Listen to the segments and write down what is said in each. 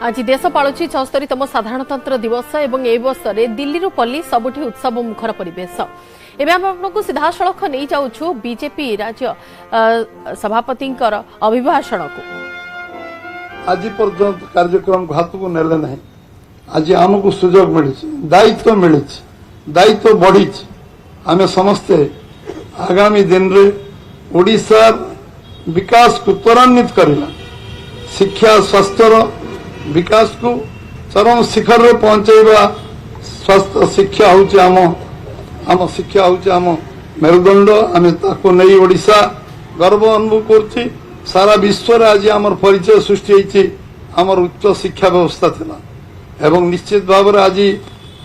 आज देश पालुची 74तम साधारणतंत्र दिवस एवं ए वर्ष दिल्ली पल्ली सबुठी उत्सव मुखर परिवेश। एवं आपको सीधासख नहीं जाऊँ बीजेपी राज्य सभापति अभिभाषण को। आज पर्यंत कार्यक्रम हाथ को नेले ना। आज आमको सुजोग मिली, दायित्व मिली, दायित्व बढ़ी। आम समस्ते आगामी दिन रे ओडिशा विकास को त्वरान्वित करला, शिक्षा स्वास्थ्य विकास को चरम शिखर रे पहुंचेबा। स्वास्थ्य शिक्षा होची आम शिक्षा होची आम मेरुदंड। आम ताको नहीं ओडिशा गर्व अनुभव करछि। सारा विश्व रे आज आमर परिचय सृष्टि होइछि आमर उच्च शिक्षा व्यवस्था थिला। एवं निश्चित भाव रे आज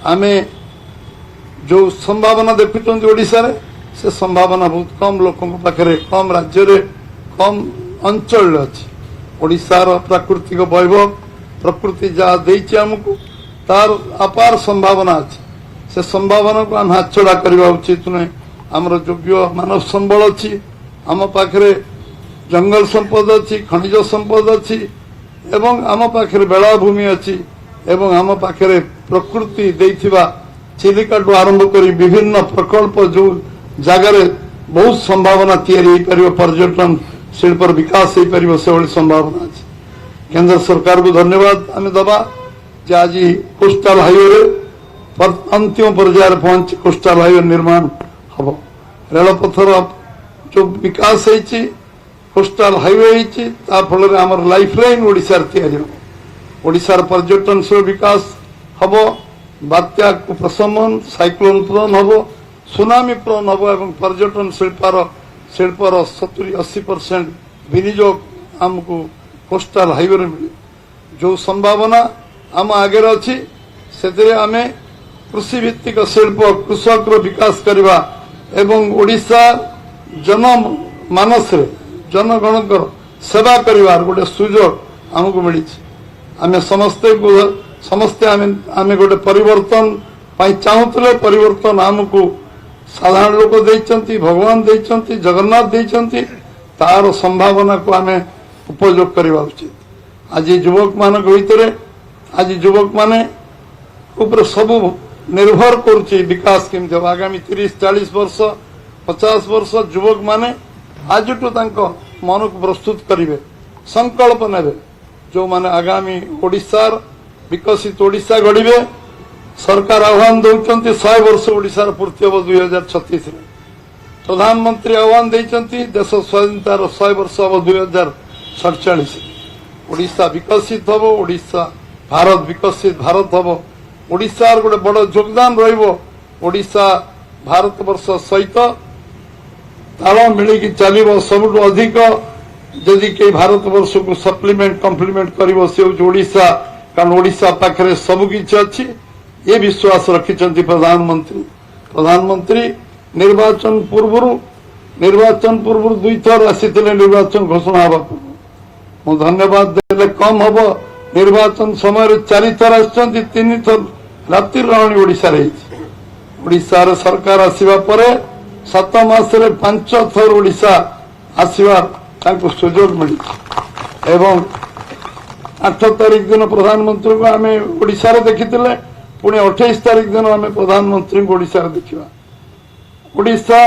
आमे जो संभावना देखुछन ओडिशा रे से संभावना बहुत कम लोकन पाखरे, कम राज्य रे, कम अंचल अछि। ओडिशार प्राकृतिक वैभव प्रकृति जहाँ देइछि हमको तार अपार संभावना अछि। से संभावना को हम हाथ छड़ा करबा उचित नहीं। हमर योग्य मानव संबल अछि, आम पाखरे जंगल संपद अछि, खनिज संपद अछि, एवं आम पाखरे बेलाभूमि अछि, एवं आम पाखरे प्रकृति देइथिबा चिलिकाटू आरंभ करी विभिन्न प्रकल्प जो जगार बहुत संभावना तैयारी हो, पर्यटन शिल्प विकास हो पार से संभावना अच्छी। केंद्र सरकार को धन्यवाद आम दबा जे आज कोस्टाल हाईवे अंतिम पर्यायर पहुंच कोस्टाल हाईवे निर्माण हम। रेलपथर जो विकास होती कोस्टाल हाईवे होती फल आम लाइफ लाइन ओडिशा तैयारी हो। ओडिशार पर्यटन से विकास हम, बात्या को प्रशमन, साइक्लोन प्रन हम, सुनामी प्रन हम और पर्यटन शिल्पर 70-80% विनियोग आमको कोस्टाल हाईवे मिले। जो संभावना आम आगे अच्छी से आमे कृषि भित्तिक शिल्प कृषक विकास करवा एवं ओडिशा जनमानस जनगण सेवा करवार गोटे सुजोग आमको मिली। आमे समस्ते आमे गोटे परिवर्तन चाहूले। परिवर्तन आमको साधारण लोक देइचंती, भगवान देइचंती, जगन्नाथ देइचंती, तार संभावना को आमे उपयोग करवा उचित। आज युवक मान भीतर आज युवक माने ऊपर सब निर्भर करुच्ची विकास केमती हम। आगामी 30-40 वर्ष 50 वर्ष युवक माने आज मन को प्रस्तुत करेंगे, संकल्प ने जो माने आगामी ओडिशार विकसित ओडिशा गढ़े। सरकार आह्वान दौरान 100 वर्ष ओडिशार पूर्ति हम 2036 रे। प्रधानमंत्री आह्वान देइचंती देश स्वाधीनतार 100 वर्ष हम 2047। ओडिशा विकसित हम, ओडिशा भारत विकसित भारत हम। ओडिशार गोटे बड़ योगदान रहिबो। ओडिशा भारत वर्ष सहित ताल मिलिकी चलिबो। सबुठु अधिक जदि के भारत वर्ष को सप्लीमेंट कम्प्लीमेंट करिवो से ओडिशा, कारण ओडिशा पाखरे सब किछि अछि। ये विश्वास रखिचंती प्रधानमंत्री। प्रधानमंत्री निर्वाचन पूर्व 2 थर आसीथिले निर्वाचन घोषणा हवा पूर्व। मु धन्यवाद देले कम हबो। निर्वाचन समय 4 थर आछंती, 3 थर रात्रि रहणी ओडिशा रे। ओडिशा रे सरकार आसीबा परे 7 मास रे 5 थर ओडिशा आसीबा ताको सुजोग मिली। एवं 8 तारीख दिन प्रधानमंत्री को आमे ओडिशा रे देखिथिले, पुणे 28 तारीख दिन आमे प्रधानमंत्री को ओडिशा रे देखिबा। ओडिशा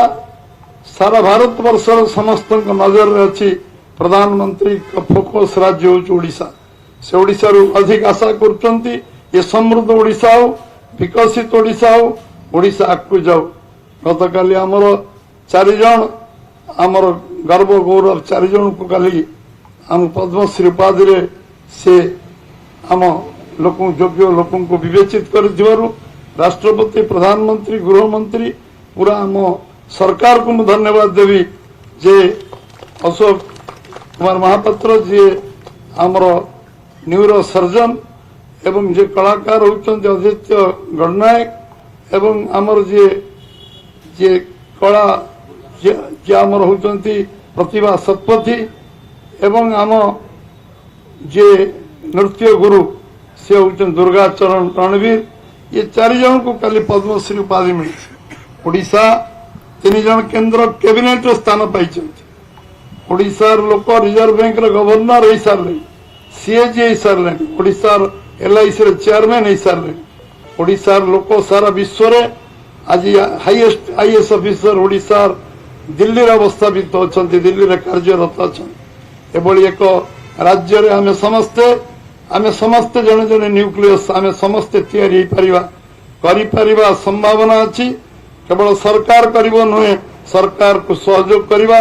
सारा भारत वर्षर समस्त नजर रे अछि। प्रधानमंत्री का फोकस राज्य हो ओडिशा। से ओडिशा अधिक आशा करचंती ये समृद्ध ओडिशा हो, विकसित ओडिशा हो, ओडिशा आगु जाऊ। गतकाली आमर 4 जन आमर गर्व गौरव 4 जन को काली आम पद्मश्री उपाधि रे से आम लोक योग्य लोक को विवेचित कर राष्ट्रपति, प्रधानमंत्री, गृहमंत्री पूरा आम सरकार को मैं धन्यवाद देवी जे अशोक कुमार महापात्र जी आमर न्यूरो सर्जन एवं जे कलाकार होचंती आदित्य गणनायक एवं आमर जे कला जे आमर होचंती प्रतिभा सतपथी एवं आम जे नृत्य गुरु से होचन दुर्गा चरण रणवीर। ये 4 जन को कल पद्मश्री उपाधि मिली। ओडिशा 3 जन केंद्र कैबिनेट स्थान पाई। ओडिशार लोक रिजर्व बैंक गवर्नर हो सारे सीएजी हो सारे ओडिशार एलआईसी चेयरमैन हो सारे ओडिशार लोक सारा विश्व रे आज हाईएस्ट आईएएस ऑफिसर ओडिशार दिल्ली रे अवस्थापित अच्छा दिल्ली रे कार्यरत अच्छा एभली एक राज्य रे आमे समस्ते जने जने न्यूक्लियस आमे समस्ते तैयारी करिपरिबा संभावना अछि केवल सरकार करिवो नुहे सरकार को सहयोग करिबा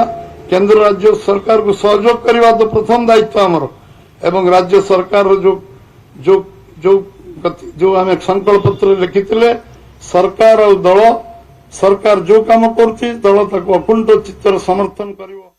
केंद्र राज्य सरकार को सहयोग करिबा तो प्रथम दायित्व हमर एवं राज्य सरकार जो जो जो जो आमे संकल्प पत्र लिखिथिले सरकार और दल सरकार जो काम करछि दल ताको अकुंठ चित्तर समर्थन करिवो।